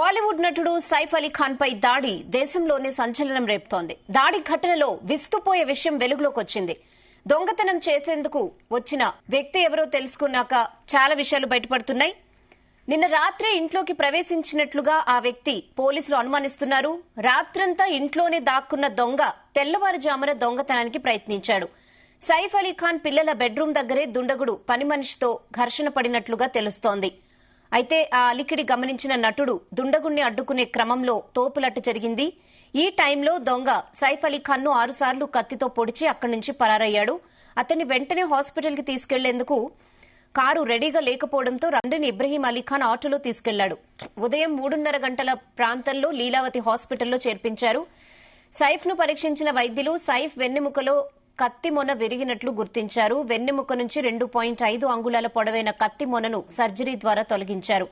బాలీవుడ్ నటుడు సైఫ్ అలీ ఖాన్ పై దాడి దేశంలోనే సంచలనం రేపుతోంది. దాడి ఘటనలో విస్తుపోయే విషయం వెలుగులోకి వచ్చింది. దొంగతనం చేసేందుకు వచ్చిన వ్యక్తి ఎవరో తెలుసుకున్నాక చాలా విషయాలు బయటపడుతున్నాయి. నిన్న రాత్రే ఇంట్లోకి ప్రవేశించినట్లుగా ఆ వ్యక్తి పోలీసులు అనుమానిస్తున్నారు. రాత్రంతా ఇంట్లోనే దాక్కున్న దొంగ తెల్లవారుజామున దొంగతనానికి ప్రయత్నించాడు. సైఫ్ అలీ ఖాన్ పిల్లల బెడ్రూమ్ దగ్గరే దుండగుడు పని మనిషితో ఘర్షణ పడినట్లుగా తెలుస్తోంది. అయితే ఆ అలికిడి గమనించిన నటుడు దుండగుణ్ణి అడ్డుకునే క్రమంలో తోపులట్టు జరిగింది. ఈ టైంలో దొంగ సైఫ్ అలీ ఖాన్ ను 6 సార్లు కత్తితో పొడిచి అక్కడి నుంచి పరారయ్యాడు. అతన్ని వెంటనే హాస్పిటల్ కి తీసుకెళ్లేందుకు కారు రెడీగా లేకపోవడంతో తండ్రిని ఇబ్రహీం అలీ ఖాన్ ఆటోలో తీసుకెళ్లాడు. ఉదయం 3:30 గంటల ప్రాంతంలో లీలావతి హాస్పిటల్లో చేర్పించారు. సైఫ్ ను పరీక్షించిన వైద్యులు సైఫ్ వెన్నెముకలో కత్తి మొన విరిగినట్లు గుర్తించారు. వెన్నెముక నుంచి 2.5 అంగుళాల పొడవైన కత్తి మొనను సర్జరీ ద్వారా తొలగించారు.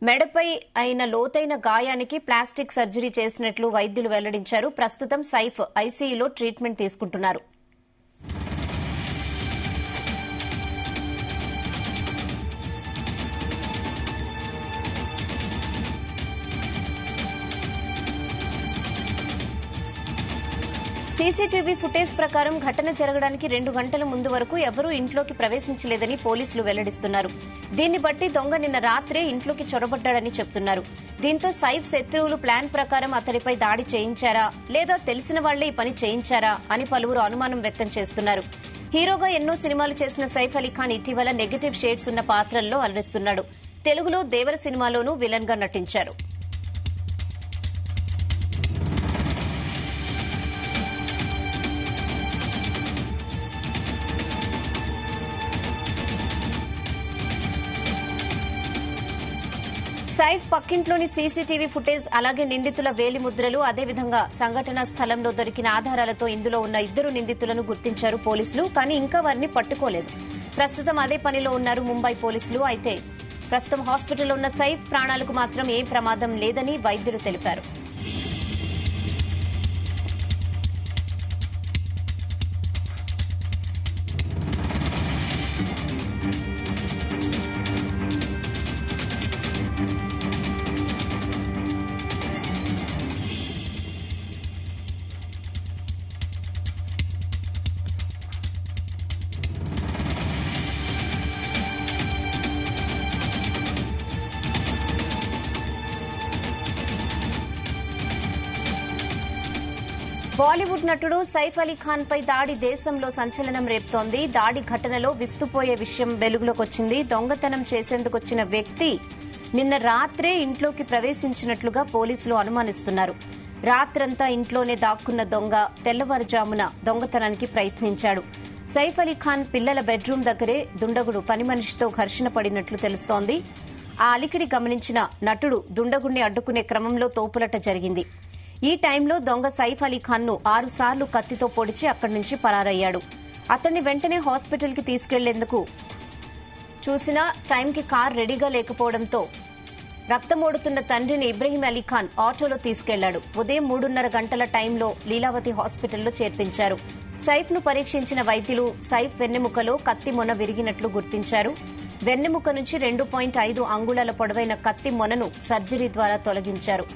మెడపై అయిన లోతైన గాయానికి ప్లాస్టిక్ సర్జరీ చేసినట్లు వైద్యులు వెల్లడించారు. ప్రస్తుతం సైఫ్ ఐసీయూలో ట్రీట్మెంట్ తీసుకుంటున్నారు. సీసీటీవీ ఫుటేజ్ ప్రకారం ఘటన జరగడానికి 2 గంటల ముందు వరకు ఎవరూ ఇంట్లోకి ప్రవేశించలేదని పోలీసులు వెల్లడిస్తున్నారు. దీన్ని బట్టి దొంగ నిన్న రాత్రే ఇంట్లోకి చొరబడ్డాడని చెబుతున్నారు. దీంతో సైఫ్ శత్రువులు ప్లాన్ ప్రకారం అతడిపై దాడి చేయించారా లేదా తెలిసిన వాళ్లే ఈ పని చేయించారా అని పలువురు అనుమానం వ్యక్తం చేస్తున్నారు. హీరోగా ఎన్నో సినిమాలు చేసిన సైఫ్ అలీ ఖాన్ ఇటీవల నెగటివ్ షేడ్స్ ఉన్న పాత్రల్లో అలరిస్తున్నాడు. తెలుగులో దేవర సినిమాలోనూ విలన్ గా నటించారు. సైఫ్ పక్కింట్లోని సీసీటీవీ ఫుటేజ్, అలాగే నిందితుల వేలిముద్రలు, అదేవిధంగా సంఘటనా స్థలంలో దొరికిన ఆధారాలతో ఇందులో ఉన్న 2 నిందితులను గుర్తించారు పోలీసులు. కానీ ఇంకా వారిని పట్టుకోలేదు. ప్రస్తుతం అదే పనిలో ఉన్నారు ముంబై పోలీసులు. అయితే ప్రస్తుతం హాస్పిటల్లో ఉన్న సైఫ్ ప్రాణాలకు మాత్రం ఏ ప్రమాదం లేదని వైద్యులు తెలిపారు. బాలీవుడ్ నటుడు సైఫ్ అలీ ఖాన్ పై దాడి దేశంలో సంచలనం రేపుతోంది. దాడి ఘటనలో విస్తుపోయే విషయం వెలుగులోకి వచ్చింది. దొంగతనం చేసేందుకొచ్చిన వ్యక్తి నిన్న రాత్రే ఇంట్లోకి ప్రవేశించినట్లుగా పోలీసులు అనుమానిస్తున్నారు. రాత్రంతా ఇంట్లోనే దాక్కున్న దొంగ తెల్లవారుజామున దొంగతనానికి ప్రయత్నించాడు. సైఫ్ అలీ ఖాన్ పిల్లల బెడ్రూమ్ దగ్గరే దుండగుడు పని మనిషితో ఘర్షణ పడినట్లు తెలుస్తోంది. ఆ అలికిడి గమనించిన నటుడు దుండగుణ్ణి అడ్డుకునే క్రమంలో తోపులట జరిగింది. ఈ టైంలో దొంగ సైఫ్ అలీ ఖాన్ ను 6 సార్లు కత్తితో పొడిచి అక్కడి నుంచి పరారయ్యాడు. అతన్ని వెంటనే హాస్పిటల్ కి తీసుకెళ్లేందుకు చూసిన టైంకి కార్ రెడీగా లేకపోవడంతో రక్తమోడుతున్న తండ్రిని ఇబ్రహీం అలీ ఖాన్ ఆటోలో తీసుకెళ్లాడు. ఉదయం 3:30 గంటల టైంలో లీలావతి హాస్పిటల్లో చేర్పించారు. సైఫ్ ను పరీక్షించిన వైద్యులు సైఫ్ వెన్నెముకలో కత్తి మొన విరిగినట్లు గుర్తించారు. వెన్నెముక నుంచి 2.5 అంగుళాల పొడవైన కత్తి మొనను సర్జరీ ద్వారా తొలగించారు.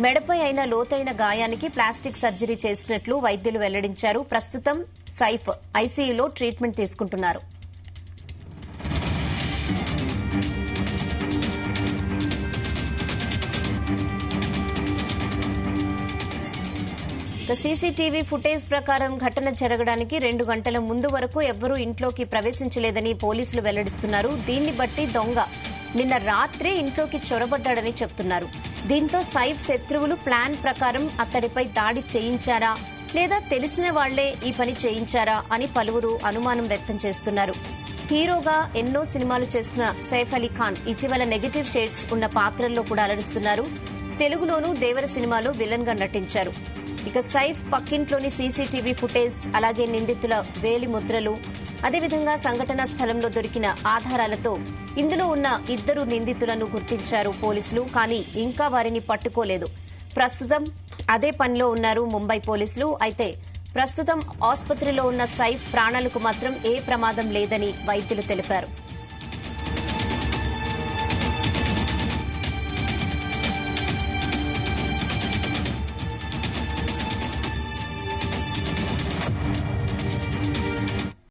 మెడపై అయిన లోతైన గాయానికి ప్లాస్టిక్ సర్జరీ చేసినట్లు వైద్యులు వెల్లడించారు. ప్రస్తుతం సైఫ్ ఐసీయూలో ట్రీట్మెంట్ తీసుకుంటున్నారు. సీసీటీవీ ఫుటేజ్ ప్రకారం ఘటన జరగడానికి 2 గంటల ముందు వరకు ఎవ్వరూ ఇంట్లోకి ప్రవేశించలేదని పోలీసులు వెల్లడిస్తున్నారు. దీన్ని బట్టి దొంగ నిన్న రాత్రే ఇంట్లోకి చొరబడ్డాడని చెబుతున్నారు. దీంతో సైఫ్ శత్రువులు ప్లాన్ ప్రకారం అతడిపై దాడి చేయించారా లేదా తెలిసిన వాళ్లే ఈ పని చేయించారా అని పలువురు అనుమానం వ్యక్తం చేస్తున్నారు. హీరోగా ఎన్నో సినిమాలు చేసిన సైఫ్ అలీ ఖాన్ ఇటీవల నెగటివ్ షేడ్స్ ఉన్న పాత్రల్లో కూడా అలరిస్తున్నారు. తెలుగులోనూ దేవర సినిమాలో విలన్ గా నటించారు. ఇక సైఫ్ పక్కింట్లోని సీసీటీవీ ఫుటేజ్, అలాగే నిందితుల వేలి ముద్రలు, అదేవిధంగా సంఘటనా స్థలంలో దొరికిన ఆధారాలతో ఇందులో ఉన్న 2 నిందితులను గుర్తించారు పోలీసులు. కానీ ఇంకా వారిని పట్టుకోలేదు. ప్రస్తుతం అదే పనిలో ఉన్నారు ముంబై పోలీసులు. అయితే ప్రస్తుతం ఆసుపత్రిలో ఉన్న సైఫ్ ప్రాణాలకు మాత్రం ఏ ప్రమాదం లేదని వైద్యులు తెలిపారు.